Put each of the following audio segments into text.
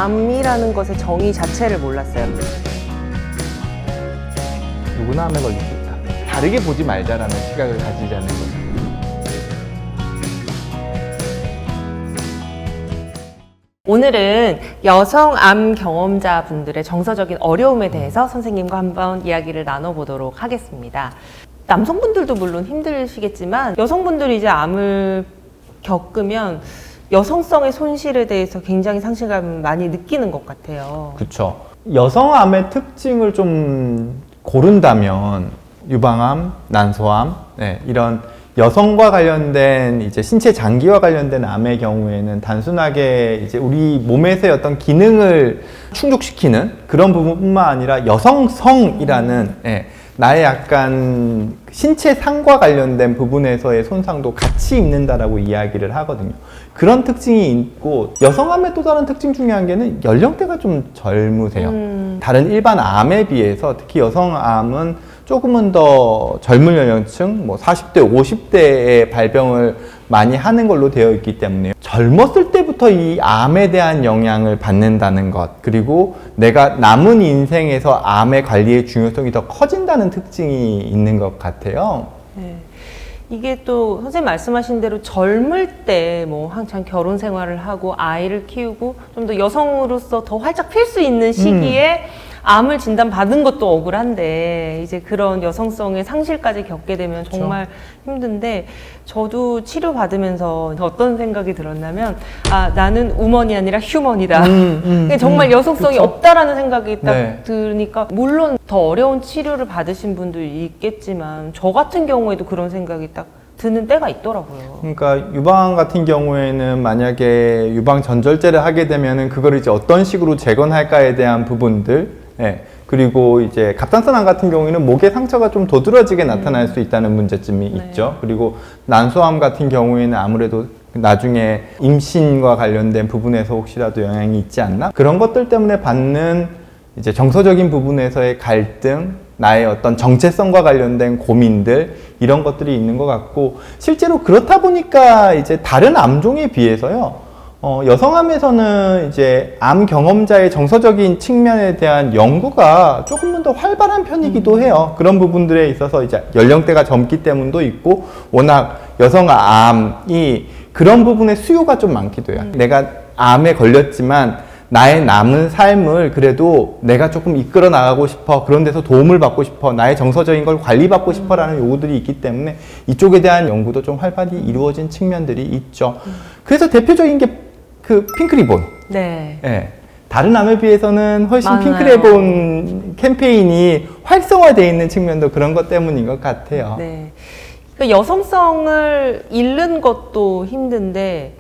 암이라는 것의 정의 자체를 몰랐어요. 누구나 암에 걸릴 수 있다. 다르게 보지 말자라는 시각을 가지자는 거죠. 오늘은 여성암 경험자분들의 정서적인 어려움에 대해서 선생님과 한번 이야기를 나눠보도록 하겠습니다. 남성분들도 물론 힘드시겠지만 여성분들이 이제 암을 겪으면 여성성의 손실에 대해서 굉장히 상실감을 많이 느끼는 것 같아요. 그렇죠. 여성암의 특징을 좀 고른다면 유방암, 난소암, 이런 여성과 관련된 이제 신체 장기와 관련된 암의 경우에는 단순하게 이제 우리 몸에서의 어떤 기능을 충족시키는 그런 부분뿐만 아니라 여성성이라는 나의 약간 신체상과 관련된 부분에서의 손상도 같이 있는다라고 이야기를 하거든요. 그런 특징이 있고, 여성암의 또 다른 특징 중에 한 개는 연령대가 좀 젊으세요. 다른 일반 암에 비해서 특히 여성암은 조금은 더 젊은 연령층, 뭐 40대, 50대에 발병을 많이 하는 걸로 되어 있기 때문에 젊었을 때부터 이 암에 대한 영향을 받는다는 것, 그리고 내가 남은 인생에서 암의 관리의 중요성이 더 커진다는 특징이 있는 것 같아요. 네. 이게 또 선생님 말씀하신 대로 젊을 때 뭐 한창 결혼 생활을 하고 아이를 키우고 좀 더 여성으로서 더 활짝 필 수 있는 시기에 암을 진단받은 것도 억울한데 이제 그런 여성성의 상실까지 겪게 되면 정말 힘든데, 저도 치료받으면서 어떤 생각이 들었냐면, 아, 나는 우먼이 아니라 휴먼이다. 정말 여성성이 그쵸? 없다라는 생각이 딱 네. 들으니까, 물론 더 어려운 치료를 받으신 분들이 있겠지만 저 같은 경우에도 그런 생각이 딱 드는 때가 있더라고요. 그러니까 유방암 같은 경우에는 만약에 유방 전절제를 하게 되면은 그걸 이제 어떤 식으로 재건할까에 대한 부분들, 그리고 이제 갑상선암 같은 경우에는 목의 상처가 좀 도드라지게 나타날 수 있다는 문제점이 있죠. 그리고 난소암 같은 경우에는 아무래도 나중에 임신과 관련된 부분에서 혹시라도 영향이 있지 않나? 그런 것들 때문에 받는 이제 정서적인 부분에서의 갈등, 나의 어떤 정체성과 관련된 고민들, 이런 것들이 있는 것 같고, 실제로 그렇다 보니까 이제 다른 암종에 비해서요, 여성암에서는 이제 암 경험자의 정서적인 측면에 대한 연구가 조금은 더 활발한 편이기도 해요. 그런 부분들에 있어서 이제 연령대가 젊기 때문도 있고, 워낙 여성암이 그런 부분에 수요가 좀 많기도 해요. 내가 암에 걸렸지만 나의 남은 삶을 그래도 내가 조금 이끌어 나가고 싶어, 그런 데서 도움을 받고 싶어, 나의 정서적인 걸 관리받고 싶어 라는 요구들이 있기 때문에 이쪽에 대한 연구도 좀 활발히 이루어진 측면들이 있죠. 그래서 대표적인 게 그 핑크리본. 다른 암에 비해서는 훨씬 많아요. 핑크리본 캠페인이 활성화되어 있는 측면도 그런 것 때문인 것 같아요. 네. 그러니까 여성성을 잃는 것도 힘든데,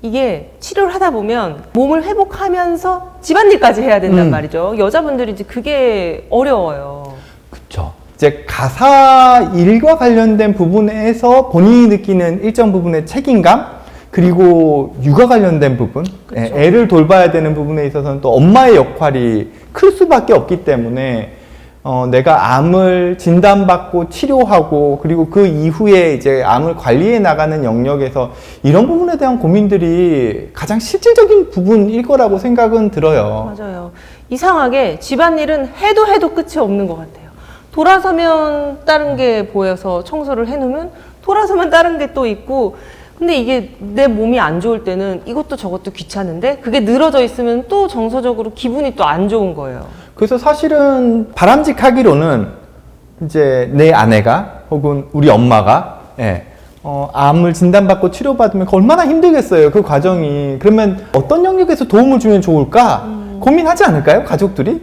이게 치료를 하다 보면 몸을 회복하면서 집안일까지 해야 된단 말이죠. 여자분들이 이제 그게 어려워요. 그쵸. 이제 가사 일과 관련된 부분에서 본인이 느끼는 일정 부분의 책임감, 그리고 육아 관련된 부분, 애를 돌봐야 되는 부분에 있어서는 또 엄마의 역할이 클 수밖에 없기 때문에 내가 암을 진단받고 치료하고, 그리고 그 이후에 이제 암을 관리해 나가는 영역에서 이런 부분에 대한 고민들이 가장 실질적인 부분일 거라고 생각은 들어요. 맞아요. 이상하게 집안일은 해도 끝이 없는 것 같아요. 돌아서면 다른 게 보여서 청소를 해놓으면 돌아서면 다른 게 또 있고, 근데 이게 내 몸이 안 좋을 때는 이것도 저것도 귀찮은데 그게 늘어져 있으면 또 정서적으로 기분이 또 안 좋은 거예요. 그래서 사실은 바람직하기로는 이제 내 아내가 혹은 우리 엄마가 암을 진단받고 치료받으면 얼마나 힘들겠어요, 그 과정이. 그러면 어떤 영역에서 도움을 주면 좋을까 고민하지 않을까요, 가족들이?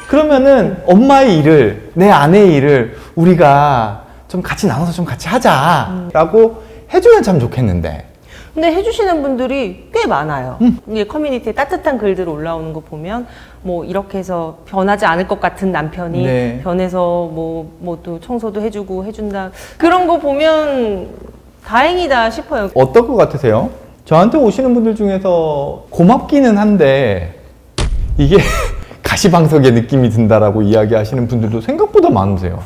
그러면은 엄마의 일을, 내 아내의 일을 우리가 좀 같이 나눠서 좀 같이 하자라고 해주면 참 좋겠는데. 근데 해주시는 분들이 꽤 많아요. 이게 커뮤니티에 따뜻한 글들 올라오는 거 보면, 뭐 이렇게 해서 변하지 않을 것 같은 남편이 변해서 뭐 또 청소도 해주고 해준다, 그런 거 보면 다행이다 싶어요. 어떨 것 같으세요? 저한테 오시는 분들 중에서 고맙기는 한데 이게 가시방석의 느낌이 든다라고 이야기하시는 분들도 생각보다 많으세요.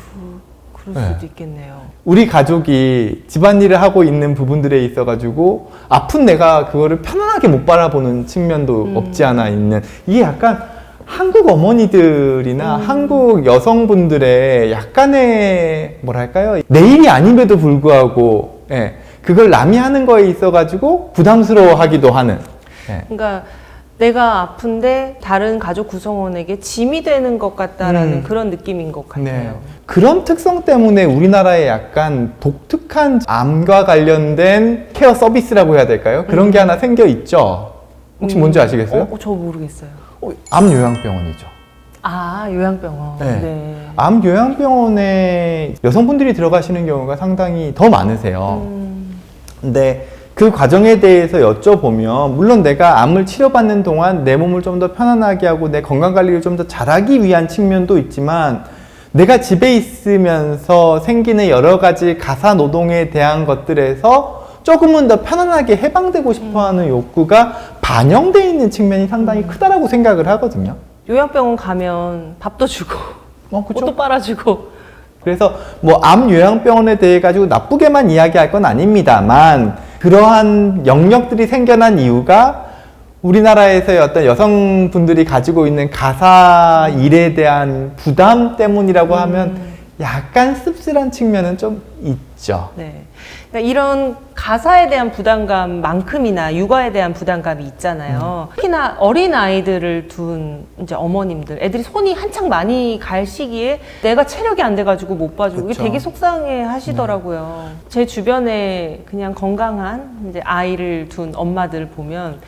그럴 수도 있겠네요. 우리 가족이 집안일을 하고 있는 부분들에 있어가지고 아픈 내가 그거를 편안하게 못 바라보는 측면도 없지 않아 있는, 이게 약간 한국 어머니들이나 한국 여성분들의 약간의 뭐랄까요, 내 일이 아님에도 불구하고 예, 그걸 남이 하는 거에 있어가지고 부담스러워하기도 하는. 예. 그러니까 내가 아픈데 다른 가족 구성원에게 짐이 되는 것 같다라는 그런 느낌인 것 같아요. 네. 그런 특성 때문에 우리나라에 약간 독특한 암과 관련된 케어 서비스라고 해야 될까요? 그런 게 하나 생겨 있죠. 혹시 뭔지 아시겠어요? 저 모르겠어요. 암 요양병원이죠. 아, 요양병원. 네. 네. 암 요양병원에 여성분들이 들어가시는 경우가 상당히 더 많으세요. 근데 그 과정에 대해서 여쭤보면, 물론 내가 암을 치료받는 동안 내 몸을 좀 더 편안하게 하고 내 건강관리를 좀 더 잘하기 위한 측면도 있지만, 내가 집에 있으면서 생기는 여러 가지 가사 노동에 대한 것들에서 조금은 더 편안하게 해방되고 싶어하는 욕구가 반영되어 있는 측면이 상당히 크다라고 생각을 하거든요. 요양병원 가면 밥도 주고 그쵸? 옷도 빨아주고. 그래서 뭐 암 요양병원에 대해 가지고 나쁘게만 이야기할 건 아닙니다만, 그러한 영역들이 생겨난 이유가 우리나라에서의 어떤 여성분들이 가지고 있는 가사 일에 대한 부담 때문이라고 하면 약간 씁쓸한 측면은 좀 있죠. 네. 그러니까 이런 가사에 대한 부담감만큼이나 육아에 대한 부담감이 있잖아요. 특히나 어린 아이들을 둔 이제 어머님들, 애들이 손이 한창 많이 갈 시기에 내가 체력이 안 돼가지고 못 봐주고, 이게 그쵸. 되게 속상해 하시더라고요. 제 주변에 그냥 건강한 이제 아이를 둔 엄마들 보면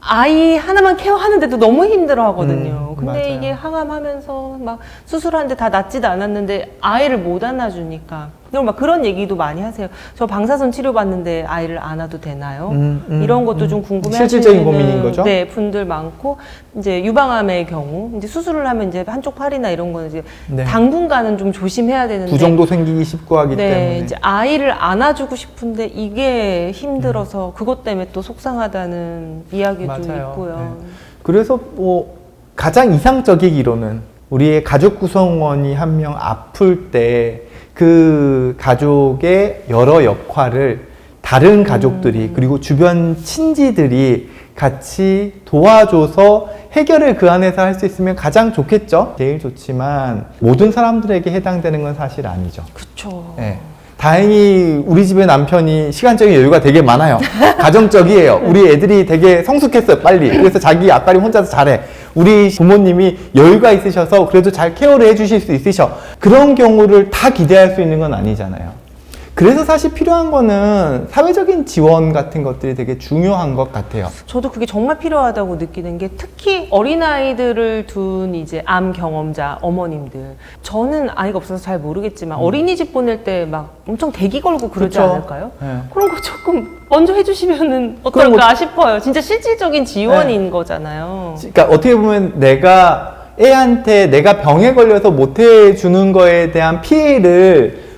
아이 하나만 케어하는데도 너무 힘들어 하거든요. 근데 맞아요. 이게 항암하면서 막 수술하는데 다 낫지도 않았는데 아이를 못 안아주니까. 그리고 막 그런 얘기도 많이 하세요. 저 방사선 치료받는데 아이를 안아도 되나요? 이런 것도 좀 궁금해 실질적인 하시는 고민인 거죠? 네, 분들 많고, 이제 유방암의 경우 이제 수술을 하면 이제 한쪽 팔이나 이런 거는 이제 네. 당분간은 좀 조심해야 되는데, 부종도 생기기 쉽고 하기 네, 때문에. 이제 아이를 안아주고 싶은데 이게 힘들어서 그것 때문에 또 속상하다는 이야기도 맞아요. 있고요. 네. 그래서 뭐 가장 이상적이기로는 우리의 가족 구성원이 한 명 아플 때 그 가족의 여러 역할을 다른 가족들이 그리고 주변 친지들이 같이 도와줘서 해결을 그 안에서 할 수 있으면 가장 좋겠죠. 제일 좋지만 모든 사람들에게 해당되는 건 사실 아니죠. 그쵸. 네. 다행히 우리 집의 남편이 시간적인 여유가 되게 많아요. 가정적이에요. 우리 애들이 되게 성숙했어요, 빨리. 그래서 자기 앞가림 혼자서 잘해. 우리 부모님이 여유가 있으셔서 그래도 잘 케어를 해주실 수 있으셔. 그런 경우를 다 기대할 수 있는 건 아니잖아요. 그래서 사실 필요한 거는 사회적인 지원 같은 것들이 되게 중요한 것 같아요. 저도 그게 정말 필요하다고 느끼는 게, 특히 어린아이들을 둔 이제 암 경험자 어머님들. 저는 아이가 없어서 잘 모르겠지만 어린이집 보낼 때 막 엄청 대기 걸고 그러지 그쵸. 않을까요? 네. 그런 거 조금 먼저 해주시면은 그럼 어떨까 싶어요. 진짜 실질적인 지원인 거잖아요. 그러니까 어떻게 보면 내가 애한테 내가 병에 걸려서 못 해주는 거에 대한 피해를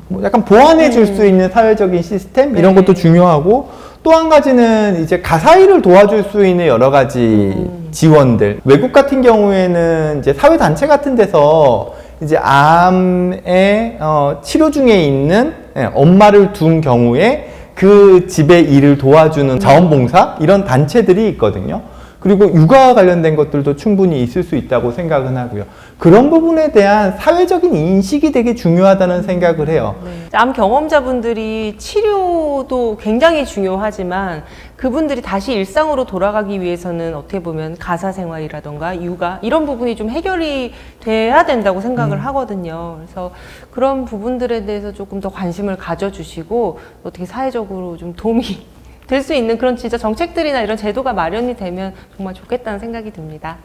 뭐 약간 보완해 줄 수 있는 사회적인 시스템, 이런 네. 것도 중요하고, 또 한 가지는 이제 가사일을 도와줄 수 있는 여러 가지 지원들. 외국 같은 경우에는 이제 사회단체 같은 데서 이제 암의 치료 중에 있는 엄마를 둔 경우에 그 집의 일을 도와주는 자원봉사, 이런 단체들이 있거든요. 그리고 육아와 관련된 것들도 충분히 있을 수 있다고 생각은 하고요. 그런 부분에 대한 사회적인 인식이 되게 중요하다는 생각을 해요. 암 경험자분들이 치료도 굉장히 중요하지만 그분들이 다시 일상으로 돌아가기 위해서는 어떻게 보면 가사 생활이라던가 육아 이런 부분이 좀 해결이 돼야 된다고 생각을 하거든요. 그래서 그런 부분들에 대해서 조금 더 관심을 가져주시고 어떻게 사회적으로 좀 도움이 될 수 있는 그런 진짜 정책들이나 이런 제도가 마련이 되면 정말 좋겠다는 생각이 듭니다.